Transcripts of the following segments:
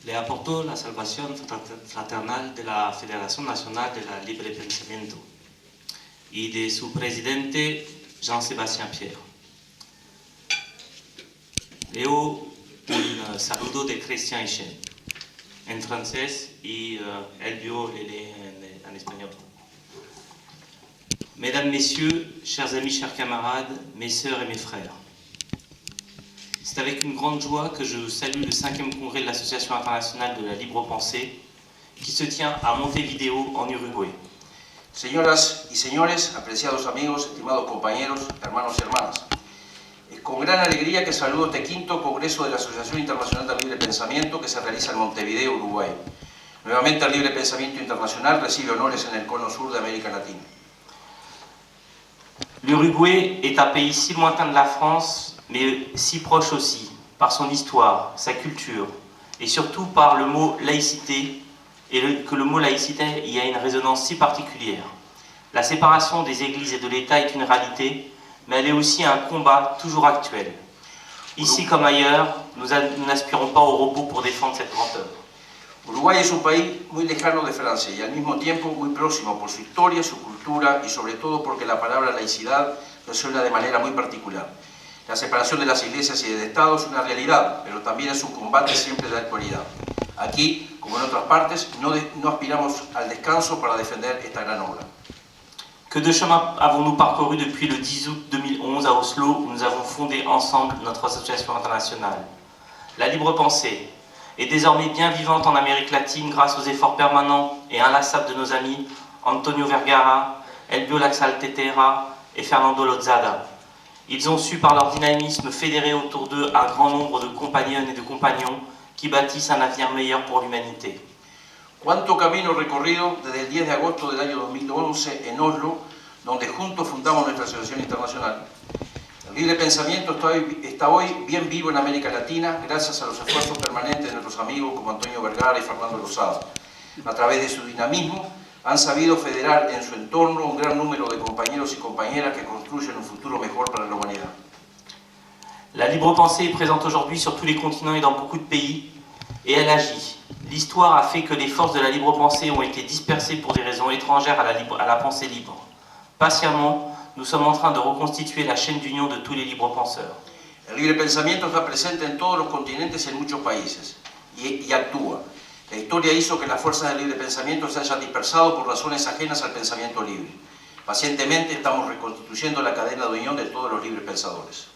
le aportó la salvación fraternal de la Federación Nacional de la Libre Pensamiento y de su presidente Jean-Sébastien Pierre. Leo un saludo de Christian Hichen en francés y él vio en español. Mesdames, Messieurs, chers amis, chers camarades, mes sœurs et mes frères, c'est avec une grande joie que je salue le 5e congrès de l'Association internationale de la libre pensée qui se tient à Montevideo, en Uruguay. Señoras y señores, apreciados amigos, estimados compañeros, hermanos y hermanas, es con gran alegría que saludo este 5º Congreso de la Asociación Internacional del Libre Pensamiento que se realiza en Montevideo, Uruguay. Nuevamente el libre pensamiento internacional recibe honores en el cono sur de América Latina. L'Uruguay est un pays si lointain de la France, mais si proche aussi, par son histoire, sa culture, et surtout par le mot laïcité, et que le mot laïcité y a une résonance si particulière. La séparation des églises et de l'État est une réalité, mais elle est aussi un combat toujours actuel. Ici comme ailleurs, nous n'aspirons pas au repos pour défendre cette grande œuvre. Uruguay es un país muy lejano de Francia y al mismo tiempo muy próximo por su historia, su cultura y sobre todo porque la palabra laicidad resuena de manera muy particular. La separación de las iglesias y del Estado es una realidad, pero también es un combate siempre de actualidad. Aquí, como en otras partes, no aspiramos al descanso para defender esta gran obra. Que de chemin avons-nous parcouru depuis le 10 août 2011 à Oslo, où nous avons fondé ensemble notre association internationale. La libre pensée est désormais bien vivante en Amérique latine grâce aux efforts permanents et inlassables de nos amis Antonio Vergara, Elbio Laxaltetera et Fernando Lozada. Ils ont su par leur dynamisme fédérer autour d'eux un grand nombre de compagnonnes et de compagnons qui bâtissent un avenir meilleur pour l'humanité. Cuánto camino recorrido desde el 10 de agosto del año 2011 en Oslo, donde juntos fundamos nuestra asociación internacional. El libre pensamiento está hoy bien vivo en América Latina gracias a los esfuerzos permanentes de nuestros amigos como Antonio Vergara y Fernando Lozada. A través de su dinamismo han sabido federar en su entorno un gran número de compañeros y compañeras que construyen un futuro mejor para la humanidad. La libre pensée est présente aujourd'hui sur tous les continents et dans beaucoup de pays, et elle agit. L'histoire a fait que les forces de la libre pensée ont été dispersées pour des raisons étrangères à la pensée libre. Patiemment, nous sommes en train de reconstituer la chaîne d'union de tous les libres penseurs. El libre pensamiento está presente en todos los continentes y en muchos países, y actúa. La historia hizo que las fuerzas del libre pensamiento se hayan dispersado por razones ajenas al pensamiento libre. Pacientemente estamos reconstituyendo la cadena de unión de todos los libres pensadores.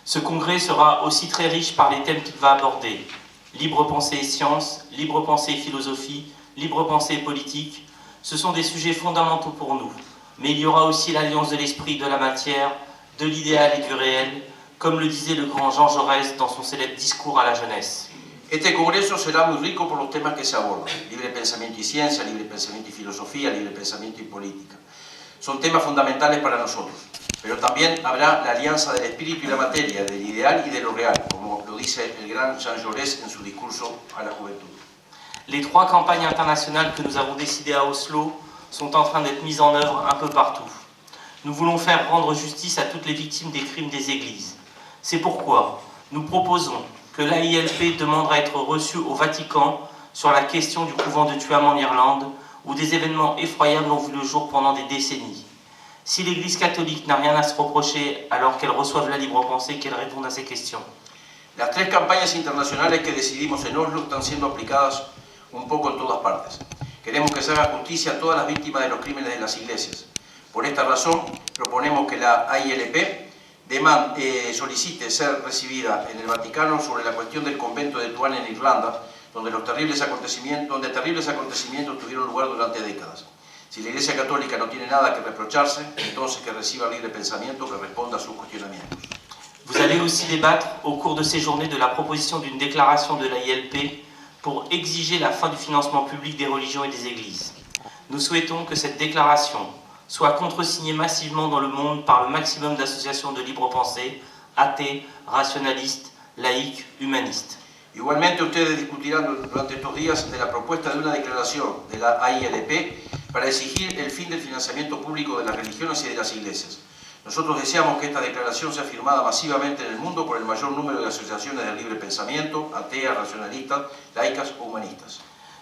Ce congrès sera aussi très riche par les thèmes qu'il va aborder. Libre pensée et science, libre pensée et philosophie, libre pensée et politique, ce sont des sujets fondamentaux pour nous. Mais il y aura aussi l'alliance de l'esprit, de la matière, de l'idéal et du réel, comme le disait le grand Jean Jaurès dans son célèbre discours à la jeunesse. Este congreso será muy rico por los temas que se abordan: libre pensamiento y ciencia, libre pensamiento y filosofía, libre pensamiento y política. Son temas fundamentales para nosotros, pero también habrá la alianza del espíritu y la materia, del ideal y de lo real, como lo dice el gran Jean Jaurès en su discurso a la juventud. Les 3 campagnes internationales que nous avons décidées à Oslo sont en train d'être mises en œuvre un peu partout. Nous voulons faire rendre justice à toutes les victimes des crimes des églises. C'est pourquoi nous proposons que l'AILP demande à être reçue au Vatican sur la question du couvent de Tuam en Irlande, où des événements effroyables ont vu le jour pendant des décennies. Si l'Église catholique n'a rien à se reprocher alors qu'elle reçoive la libre pensée, qu'elle réponde à ces questions. Las 3 campañas internacionales que decidimos en Oslo están siendo aplicadas un poco en todas partes. Queremos que se haga justicia a todas las víctimas de los crímenes de las iglesias. Por esta razón, proponemos que la AILP solicite ser recibida en el Vaticano sobre la cuestión del convento de Tuam en Irlanda, donde terribles acontecimientos tuvieron lugar durante décadas. Si la Iglesia Católica no tiene nada que reprocharse, entonces que reciba libre pensamiento que responda a sus cuestionamientos. Vous allez aussi débattre au cours de ces journées de la proposition d'une déclaration de l'AILP pour exiger la fin du financement public des religions et des églises. Nous souhaitons que cette déclaration soit contresignée massivement dans le monde par le maximum d'associations de libre pensée, athées, rationalistes, laïques, humanistes. Igualmente, ustedes discutirán durante estos días de la propuesta de una declaración de la AILP para exigir el fin del financiamiento público de las religiones y de las iglesias. Nosotros deseamos que esta declaración sea firmada masivamente en el mundo por el mayor número de asociaciones de libre pensamiento, ateas, racionalistas, laicas o humanistas.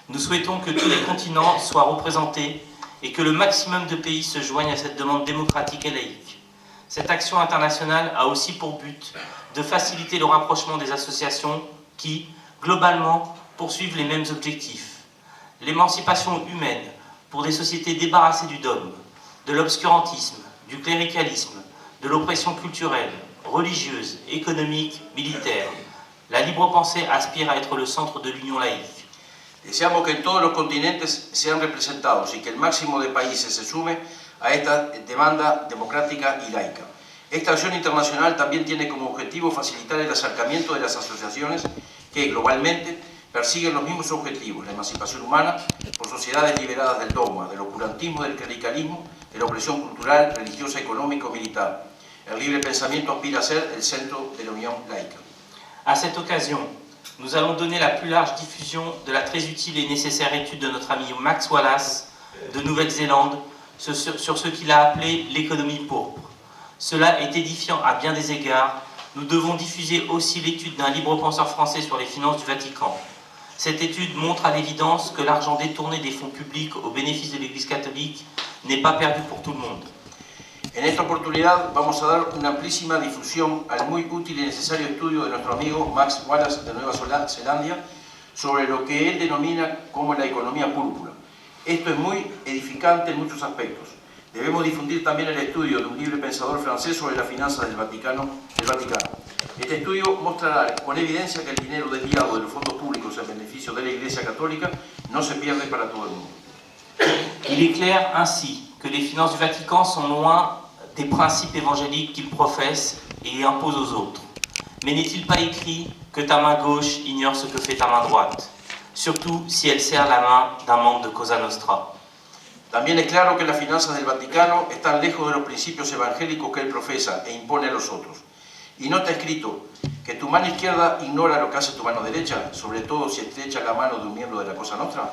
Nous souhaitons que tous les continents soient représentés et que le maximum de pays se joignent à cette demande démocratique et laïque. Cette action internationale a aussi pour but de faciliter le rapprochement des associations qui, globalement, poursuivent les mêmes objectifs. L'émancipation humaine pour des sociétés débarrassées du dogme, de l'obscurantisme, du cléricalisme, de l'oppression culturelle, religieuse, économique, militaire. La libre pensée aspire à être le centre de l'union laïque. Deseamos que todos los continentes sean representados y que el máximo de países se sume a esta demanda democrática y laica. Esta acción internacional también tiene como objetivo facilitar el acercamiento de las asociaciones que globalmente persiguen los mismos objetivos: la emancipación humana por sociedades liberadas del dogma, del oscurantismo, del clericalismo, de la opresión cultural, religiosa, económica o militar. El libre pensamiento aspira a ser el centro de la unión laica. À cette occasion, nous allons donner la plus large diffusion de la très utile et nécessaire étude de notre ami Max Wallace de Nouvelle-Zélande sur ce qu'il a appelé l'économie pourpre. Cela est édifiant à bien des égards. Nous devons diffuser aussi l'étude d'un libre penseur français sur les finances du Vatican. Cette étude montre à l'évidence que l'argent détourné des fonds publics au bénéfice de l'Église catholique n'est pas perdu pour tout le monde. En esta oportunidad vamos a dar una amplísima difusión al muy útil y necesario estudio de nuestro amigo Max Wallace de Nueva Zelanda sobre lo que él denomina como la economía púrpura. Esto es muy edificante en muchos aspectos. Debemos difundir también el estudio de un libre pensador francés sobre las finanzas del Vaticano. Este estudio mostrará con evidencia que el dinero desviado de los fondos públicos en beneficio de la Iglesia católica no se pierde para todo el mundo. Il est clair ainsi que les finances du Vatican sont loin des principes évangéliques qu'il professe et impose aux autres. Mais n'est-il pas écrit que ta main gauche ignore ce que fait ta main droite, surtout si elle serre la main d'un membre de Cosa Nostra? También es claro que las finanzas del Vaticano están lejos de los principios evangélicos que él profesa e impone a los otros. Y no está escrito que tu mano izquierda ignora lo que hace tu mano derecha, sobre todo si estrecha la mano de un miembro de la Cosa Nostra.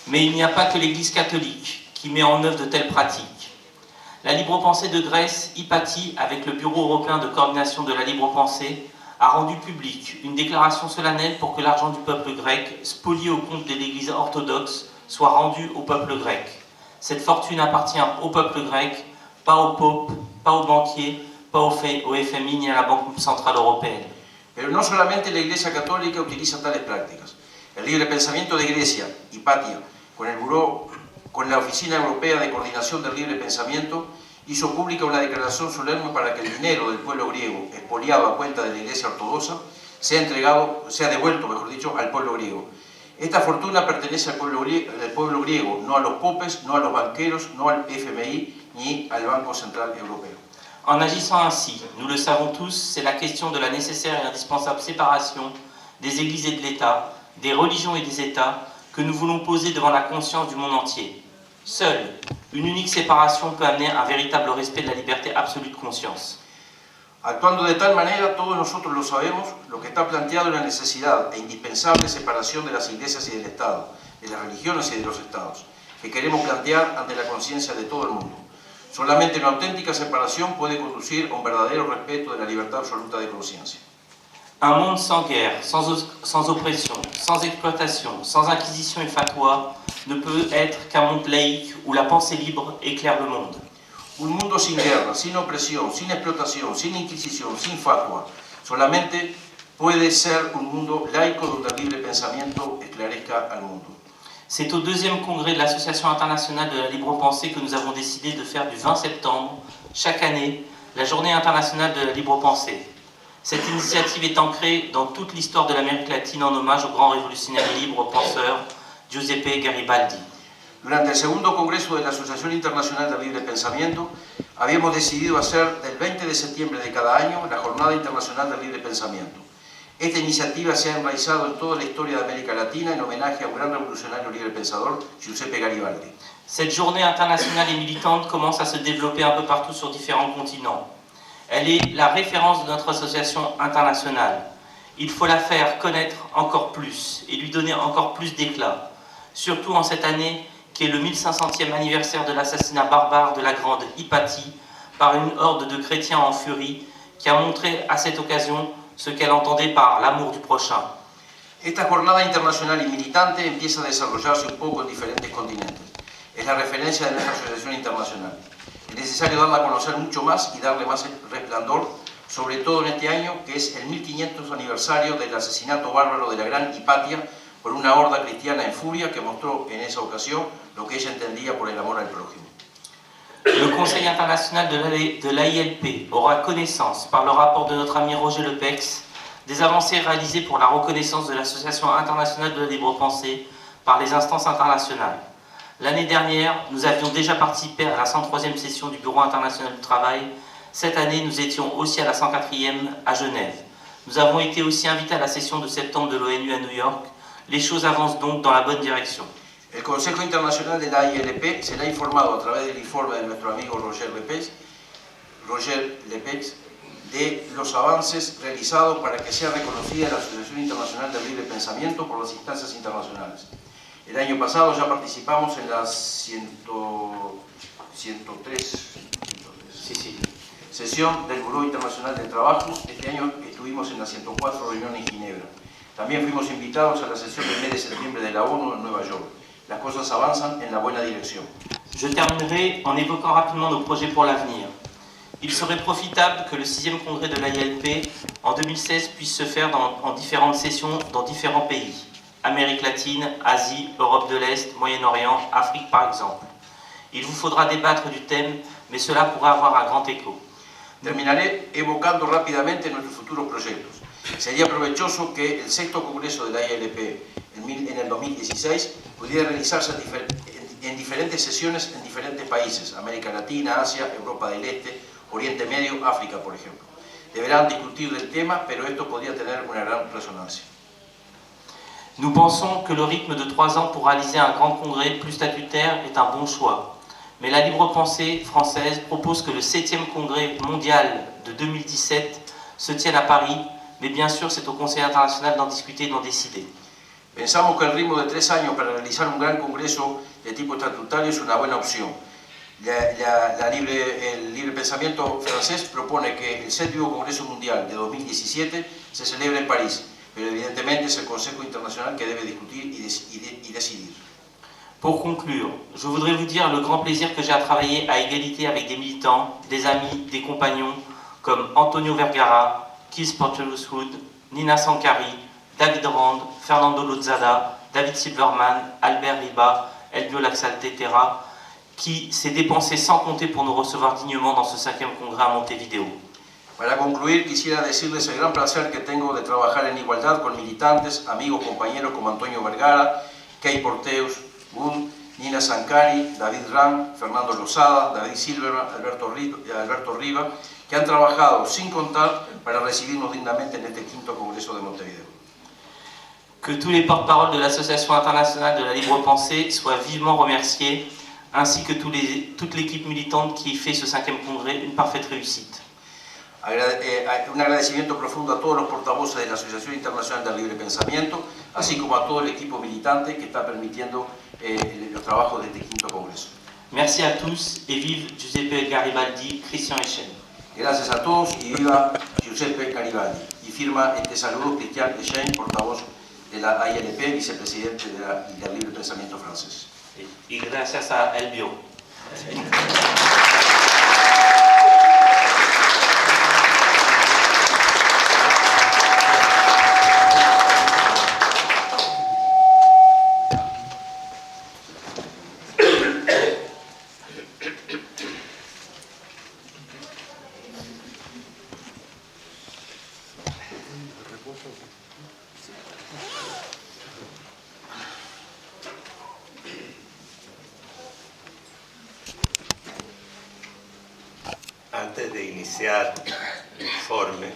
Mais il n'y a pas que l'Église catholique qui met en œuvre de telles pratiques. La libre pensée de Grèce, Hypatie, avec le Bureau européen de coordination de la libre pensée, a rendu publique une déclaration solennelle pour que l'argent du peuple grec, spolié au compte de l'Église orthodoxe, soit rendu au peuple grec. Cette fortune appartient au peuple grec, pas au pope, pas aux banquiers, pas au FMI ni à la Banque Centrale Européenne. Pero no solamente la Iglesia Católica utiliza tales prácticas. El libre pensamiento de Grecia, Hipatia, con la Oficina Europea de Coordinación del Libre Pensamiento, hizo pública una declaración solemne para que el dinero del pueblo griego, expoliado a cuenta de la Iglesia Ortodoxa, sea devuelto, al pueblo griego. Esta fortuna pertenece al pueblo griego, no a los popes, no a los banqueros, no al FMI ni al Banco Central Europeo. En agissant ainsi, nous le savons tous, c'est la question de la nécessaire et indispensable séparation des églises et de l'État, des religions et des États, que nous voulons poser devant la conscience du monde entier. Seule une unique séparation peut amener un véritable respect de la liberté absolue de conscience. Actuando de tal manera, todos nosotros lo sabemos, lo que está planteado es la necesidad e indispensable separación de las iglesias y del Estado, de las religiones y de los Estados, que queremos plantear ante la conciencia de todo el mundo. Solamente una auténtica separación puede conducir a un verdadero respeto de la libertad absoluta de conciencia. Un monde sans guerre, sans oppression, sans exploitation, sans inquisition et fatwa ne peut être qu'un monde laïque où la pensée libre éclaire le monde. Un mundo sin guerra, sin opresión, sin explotación, sin inquisición, sin fatwa, solamente puede ser un mundo laico donde el libre pensamiento esclarezca al mundo. C'est au deuxième congrès de l'Association internationale de la libre pensée que nous avons décidé de faire du 20 septembre, chaque année, la journée internationale de la libre pensée. Cette initiative est ancrée dans toute l'histoire de l'Amérique latine en hommage au grand révolutionnaire libre penseur Giuseppe Garibaldi. Durante el segundo congreso de la Asociación Internacional del Libre Pensamiento, habíamos decidido hacer del 20 de septiembre de cada año la Jornada Internacional del Libre Pensamiento. Esta iniciativa se ha enraizado en toda la historia de América Latina en homenaje a un gran revolucionario libre pensador, Giuseppe Garibaldi. Cette journée internationale et militante commence à se développer un peu partout sur différents continents. Elle est la référence de notre association internationale. Il faut la faire connaître encore plus et lui donner encore plus d'éclat, surtout en cette année qui est le 1500e anniversaire de l'assassinat barbare de la grande Hypatie par une horde de chrétiens en furie qui a montré à cette occasion ce qu'elle entendait par l'amour du prochain. Esta jornada internacional y militante empieza a desarrollarse un poco en diferentes continentes. Es la referencia de nuestra asociación internacional. Es necesario darla a conocer mucho más y darle más resplandor, sobre todo en este año, que es el 1500 aniversario del asesinato bárbaro de la gran Hipatia por una horda cristiana en furia que mostró en esa ocasión lo que ella entendía por el amor al prójimo. Le Conseil international de l'AILP aura connaissance, par le rapport de notre ami Roger Lepex, des avancées réalisées pour la reconnaissance de l'Association internationale de la libre pensée par les instances internationales. L'année dernière, nous avions déjà participé à la 103e session du Bureau international du travail. Cette année, nous étions aussi à la 104e à Genève. Nous avons été aussi invités à la session de septembre de l'ONU à New York. Les choses avancent donc dans la bonne direction. El Consejo Internacional de la ILP será informado a través del informe de nuestro amigo Roger Lepex de los avances realizados para que sea reconocida la Asociación Internacional del Libre Pensamiento por las instancias internacionales. El año pasado ya participamos en la 103 sesión del Buró Internacional del Trabajo. Este año estuvimos en la 104 reunión en Ginebra. También fuimos invitados a la sesión del mes de septiembre de la ONU en Nueva York. Las cosas avanzan en la buena dirección. Je terminerai en évoquant rapidement nos projets pour l'avenir. Il serait profitable que le 6e congrès de l'AILP en 2016 puisse se faire en différentes sessions dans différents pays. Amérique latine, Asie, Europe de l'Est, Moyen-Orient, Afrique par exemple. Il vous faudra débattre du thème, mais cela pourrait avoir un grand écho. Terminaré evocando rápidamente nuestros futuros proyectos. Sería provechoso que el 6º Congreso de la ILP en el 2016 pudiera realizarse en diferentes sesiones en diferentes países, América Latina, Asia, Europa del Este, Oriente Medio, África, por ejemplo. Deberán discutir del tema, pero esto podría tener una gran resonancia. Nous pensons que le rythme de 3 ans pour réaliser un grand congrès plus statutaire est un bon choix. Mais la libre pensée française propose que le 7e congrès mondial de 2017 se tienne à Paris, mais bien sûr c'est au Conseil international d'en discuter et d'en décider. Pensamos que el ritmo de 3 años para realizar un gran congreso de tipo estatutario es una buena opción. El libre pensamiento francés propone que el 7º Congreso Mundial de 2017 se celebre en París, pero evidentemente es el Consejo Internacional que debe discutir y decidir. Pour conclure, je voudrais vous dire le grand plaisir que j'ai à travailler à égalité avec des militants, des amis, des compagnons comme Antonio Vergara, Keith Porteous-Wood, Nina Sankari, David Rand, Fernando Lozada, David Silverman, Albert Riba, Elvio Laxaltetera, qui s'est dépensé sans compter pour nous recevoir dignement dans ce 5e congrès à Montevideo. Para concluir, quisiera decirles el gran placer que tengo de trabajar en igualdad con militantes, amigos, compañeros como Antonio Vergara, Kay Porteous-Wood, Nina Sankari, David Rand, Fernando Lozada, David Silverman, Alberto Riva, que han trabajado sin contar para recibirnos dignamente en este 5º Congreso de Montevideo. Que tous les porte-paroles de l'Association internationale de la libre pensée soient vivement remerciés, ainsi que toute l'équipe militante qui fait ce 5e congrès une parfaite réussite. Un agradecimiento profundo a todos los portavoces de la Asociación Internacional del Libre Pensamiento, así como a todo el equipo militante que está permitiendo los trabajos de este 5º Congreso. Merci à tous et vive Giuseppe Garibaldi, Christian Echen. Gracias a todos y viva Giuseppe Garibaldi. Y firma este saludo Christian Echen, portavoz de la AILP, vicepresidente del Libre Pensamiento francés. Y gracias a Elvio. Antes de iniciar el informe,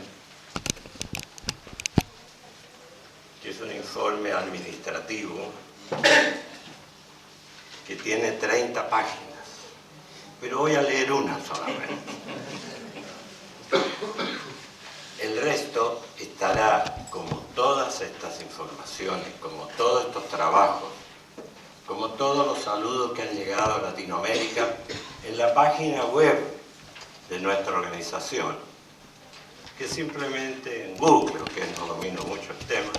que es un informe administrativo que tiene 30 páginas, pero voy a leer una solamente. El resto estará, como todas estas informaciones, como todos estos trabajos, como todos los saludos que han llegado a Latinoamérica, en la página web de nuestra organización, que simplemente en Google, que no domino mucho el tema,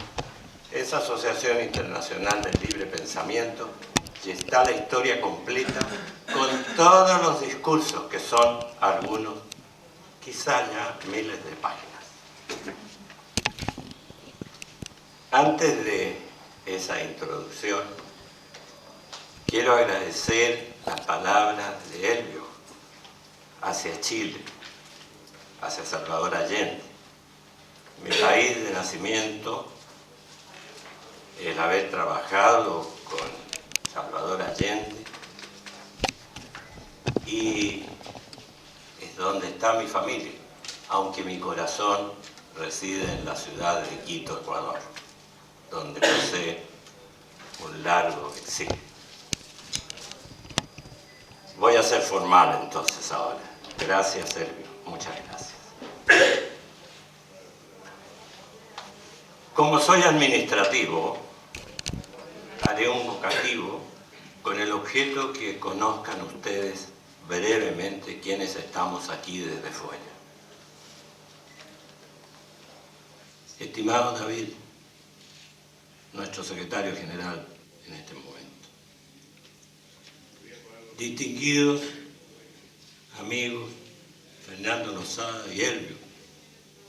es Asociación Internacional del Libre Pensamiento, y está la historia completa con todos los discursos, que son algunos, quizá ya miles de páginas. Antes de esa introducción, quiero agradecer las palabras de Elvio hacia Chile, hacia Salvador Allende, mi país de nacimiento, el haber trabajado con Salvador Allende, y es donde está mi familia, aunque mi corazón reside en la ciudad de Quito, Ecuador, donde posee un largo exilio. Voy a ser formal entonces ahora. Gracias, Elvio. Muchas gracias. Como soy administrativo, haré un vocativo con el objeto que conozcan ustedes brevemente quienes estamos aquí desde fuera. Estimado David, nuestro secretario general en este momento, distinguidos amigos Fernando Lozada y Elvio,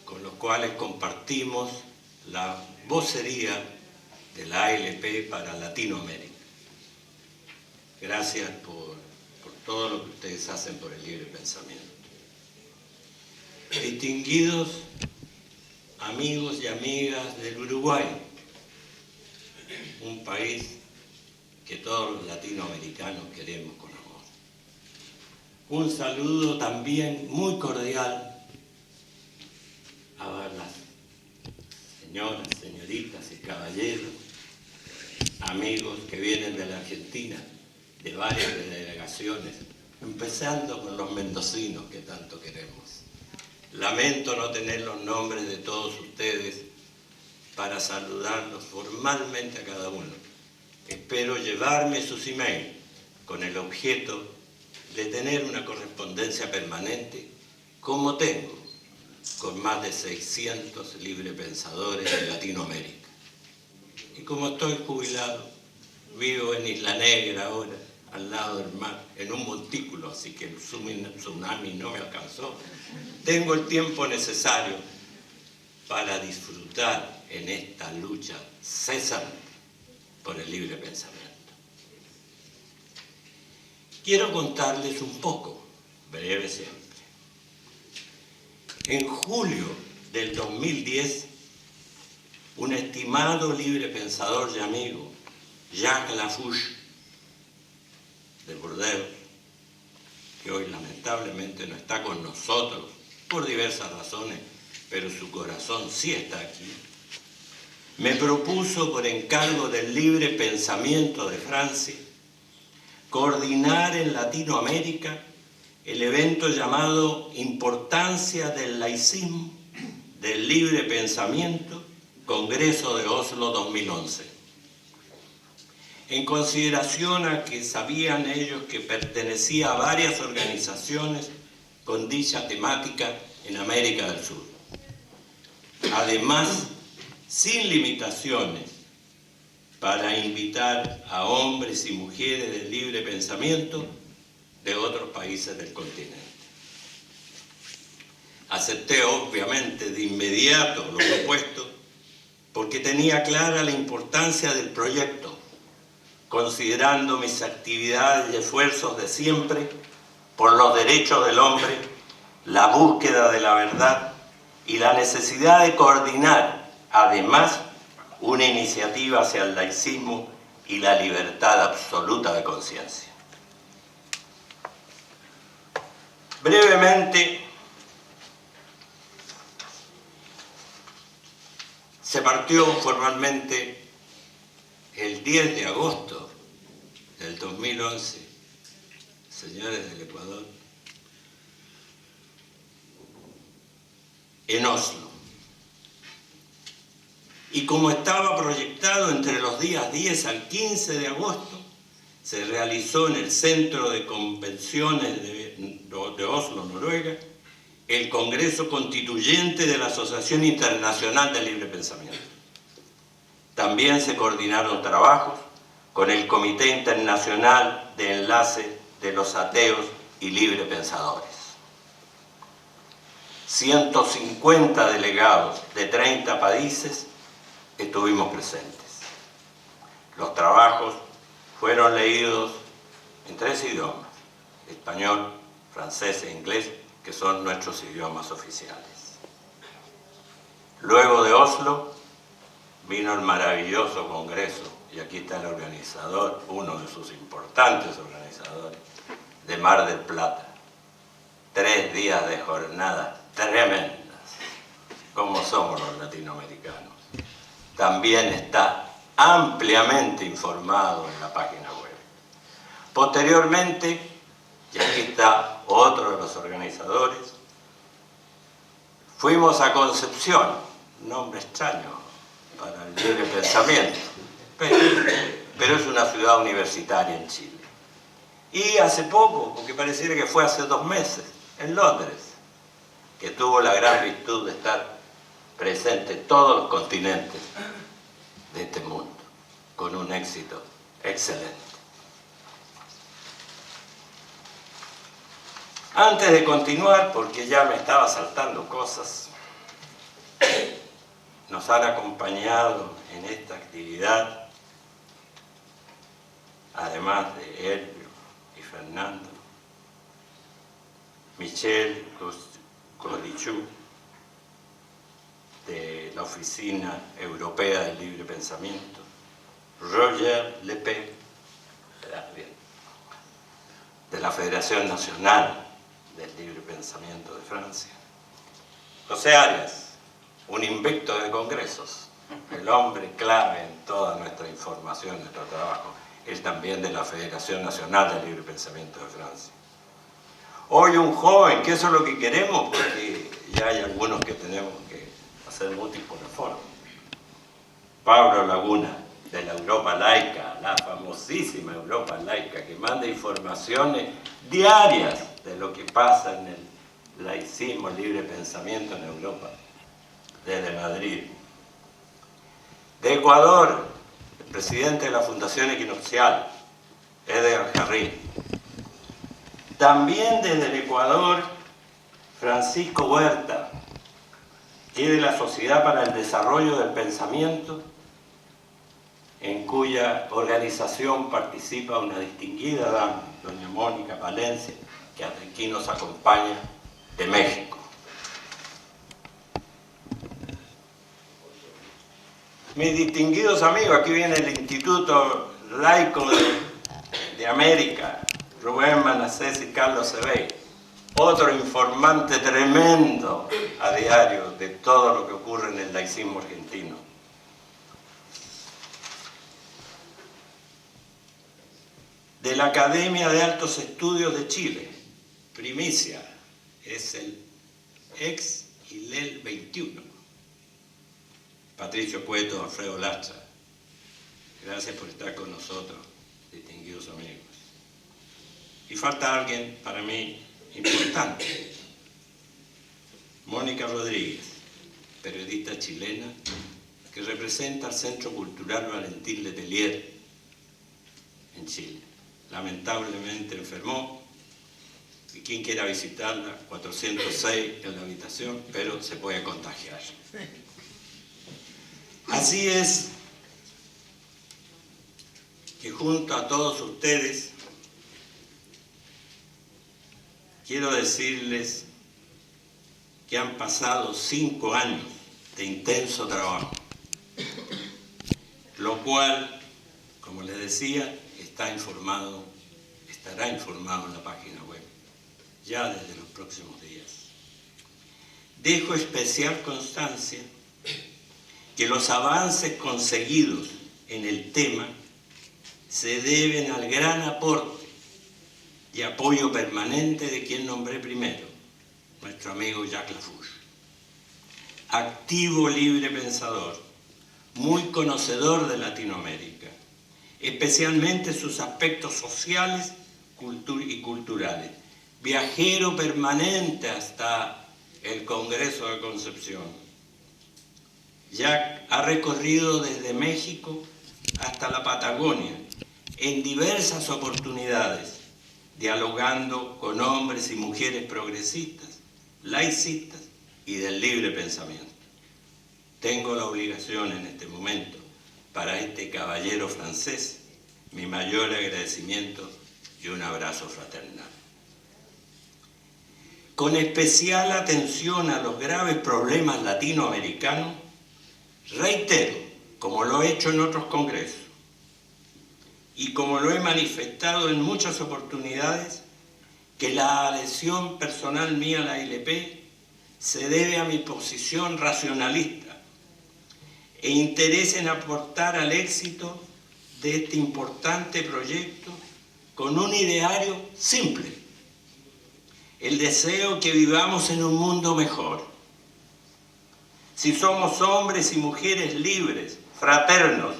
con los cuales compartimos la vocería de la ALP para Latinoamérica. Gracias por todo lo que ustedes hacen por el libre pensamiento. Distinguidos amigos y amigas del Uruguay, un país que todos los latinoamericanos queremos con amor. Un saludo también muy cordial a las señoras, señoritas y caballeros, amigos que vienen de la Argentina, de varias delegaciones, empezando con los mendocinos que tanto queremos. Lamento no tener los nombres de todos ustedes para saludarlos formalmente a cada uno. Espero llevarme sus emails con el objeto de tener una correspondencia permanente, como tengo con más de 600 librepensadores de Latinoamérica. Y como estoy jubilado, vivo en Isla Negra ahora, al lado del mar, en un montículo, así que el tsunami no me alcanzó. Tengo el tiempo necesario para disfrutar en esta lucha cesante por el libre pensamiento. Quiero contarles un poco, breve siempre. En julio del 2010, un estimado libre pensador y amigo, Jacques Lafouche, de Burdeos, que hoy lamentablemente no está con nosotros por diversas razones, pero su corazón sí está aquí, me propuso por encargo del libre pensamiento de Francia coordinar en Latinoamérica el evento llamado Importancia del laicismo, del libre pensamiento, Congreso de Oslo 2011. En consideración a que sabían ellos que pertenecía a varias organizaciones con dicha temática en América del Sur. Además, sin limitaciones, para invitar a hombres y mujeres del libre pensamiento de otros países del continente. Acepté obviamente de inmediato lo propuesto porque tenía clara la importancia del proyecto, considerando mis actividades y esfuerzos de siempre por los derechos del hombre, la búsqueda de la verdad y la necesidad de coordinar, además, una iniciativa hacia el laicismo y la libertad absoluta de conciencia. Brevemente, se partió formalmente el 10 de agosto del 2011, señores del Ecuador, en Oslo. Y como estaba proyectado entre los días 10 al 15 de agosto, se realizó en el Centro de Convenciones de de Oslo, Noruega, el Congreso Constituyente de la Asociación Internacional del Libre Pensamiento. También se coordinaron trabajos con el Comité Internacional de Enlace de los Ateos y Libre Pensadores. 150 delegados de 30 países estuvimos presentes. Los trabajos fueron leídos en 3 idiomas, español, francés e inglés, que son nuestros idiomas oficiales. Luego de Oslo vino el maravilloso congreso, y aquí está el organizador, uno de sus importantes organizadores, de Mar del Plata. 3 días de jornadas tremendas, como somos los latinoamericanos. También está ampliamente informado en la página web. Posteriormente, y aquí está otro de los organizadores, fuimos a Concepción, nombre extraño para el libre pensamiento, pero es una ciudad universitaria en Chile. Y hace poco, porque pareciera que fue hace 2 meses, en Londres, que tuvo la gran virtud de estar presente en todos los continentes de este mundo, con un éxito excelente. Antes de continuar, porque ya me estaba saltando cosas, nos han acompañado en esta actividad, además de Elvio y Fernando, Michel Codichú, de la Oficina Europea del Libre Pensamiento, Roger Lepé, de la Federación Nacional del Libre Pensamiento de Francia, José Arias, un invicto de congresos, el hombre clave en toda nuestra información, nuestro trabajo, él también de la Federación Nacional del Libre Pensamiento de Francia. Hoy un joven, que eso es lo que queremos, porque ya hay algunos que tenemos que hacer múltiples formas. Pablo Laguna, de la Europa Laica, la famosísima Europa Laica, que manda informaciones diarias de lo que pasa en el laicismo, el libre pensamiento en Europa, desde Madrid. De Ecuador, el presidente de la Fundación Equinoccial, Edgar Jarrín. También desde el Ecuador, Francisco Huerta, que es de la Sociedad para el Desarrollo del Pensamiento, en cuya organización participa una distinguida dama, doña Mónica Palencia, que aquí nos acompaña de México. Mis distinguidos amigos, aquí viene el Instituto Laico de América, Rubén Manasés y Carlos Sebey, otro informante tremendo a diario de todo lo que ocurre en el laicismo argentino. De la Academia de Altos Estudios de Chile, primicia, es el ex-ILEL 21. Patricio Cueto, Alfredo Lastra, gracias por estar con nosotros, distinguidos amigos. Y falta alguien para mí importante, Mónica Rodríguez, periodista chilena, que representa al Centro Cultural Valentín Letelier en Chile. Lamentablemente enfermó, y quien quiera visitarla, 406 en la habitación, pero se puede contagiar. Así es que junto a todos ustedes quiero decirles que han pasado 5 años de intenso trabajo, lo cual, como les decía, estará informado en la página web, ya desde los próximos días. Dejo especial constancia que los avances conseguidos en el tema se deben al gran aporte y apoyo permanente de quien nombré primero, nuestro amigo Jacques Lafuche. Activo libre pensador, muy conocedor de Latinoamérica, especialmente sus aspectos sociales y culturales, viajero permanente hasta el Congreso de Concepción. Jack ha recorrido desde México hasta la Patagonia en diversas oportunidades, dialogando con hombres y mujeres progresistas, laicistas y del libre pensamiento. Tengo la obligación en este momento, para este caballero francés, mi mayor agradecimiento y un abrazo fraternal. Con especial atención a los graves problemas latinoamericanos, reitero, como lo he hecho en otros congresos, y como lo he manifestado en muchas oportunidades, que la adhesión personal mía a la ILP se debe a mi posición racionalista e interés en aportar al éxito de este importante proyecto con un ideario simple: el deseo que vivamos en un mundo mejor. Si somos hombres y mujeres libres, fraternos,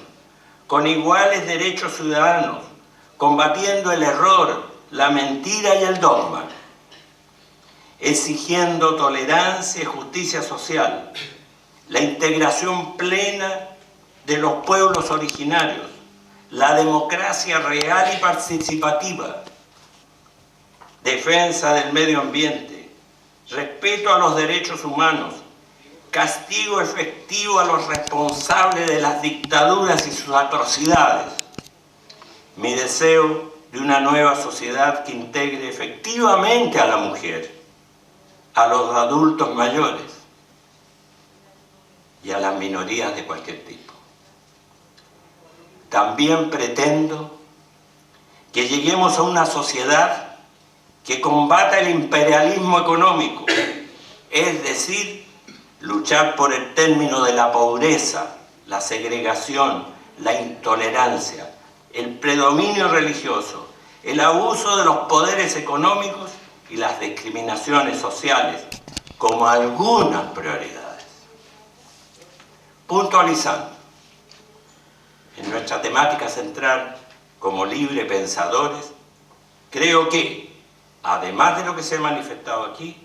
con iguales derechos ciudadanos, combatiendo el error, la mentira y el dogma, exigiendo tolerancia y justicia social, la integración plena de los pueblos originarios, la democracia real y participativa, defensa del medio ambiente, respeto a los derechos humanos, castigo efectivo a los responsables de las dictaduras y sus atrocidades, mi deseo de una nueva sociedad que integre efectivamente a la mujer, a los adultos mayores y a las minorías de cualquier tipo. También pretendo que lleguemos a una sociedad que combata el imperialismo económico, es decir, luchar por el término de la pobreza, la segregación, la intolerancia, el predominio religioso, el abuso de los poderes económicos y las discriminaciones sociales como algunas prioridades. Puntualizando, en nuestra temática central como libre pensadores, creo que, además de lo que se ha manifestado aquí,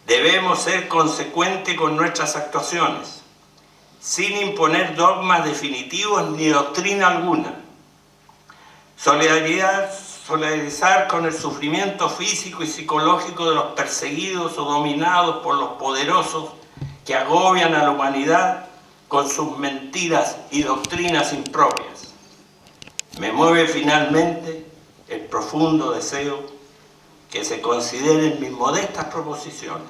debemos ser consecuentes con nuestras actuaciones, sin imponer dogmas definitivos ni doctrina alguna. Solidarizar con el sufrimiento físico y psicológico de los perseguidos o dominados por los poderosos que agobian a la humanidad con sus mentiras y doctrinas impropias. Me mueve finalmente el profundo deseo que se consideren mis modestas proposiciones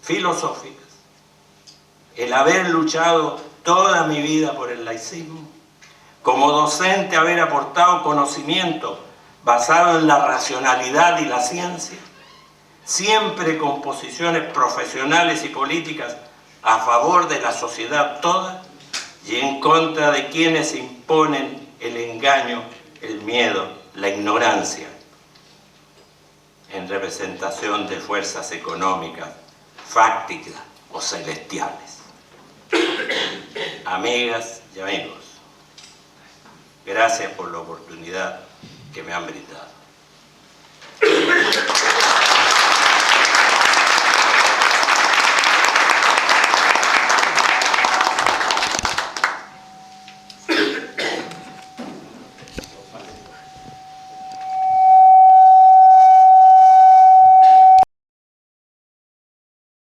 filosóficas, el haber luchado toda mi vida por el laicismo, como docente haber aportado conocimiento basado en la racionalidad y la ciencia, siempre con posiciones profesionales y políticas a favor de la sociedad toda y en contra de quienes imponen el engaño, el miedo, la ignorancia, en representación de fuerzas económicas, fácticas o celestiales. Amigas y amigos, gracias por la oportunidad que me han brindado.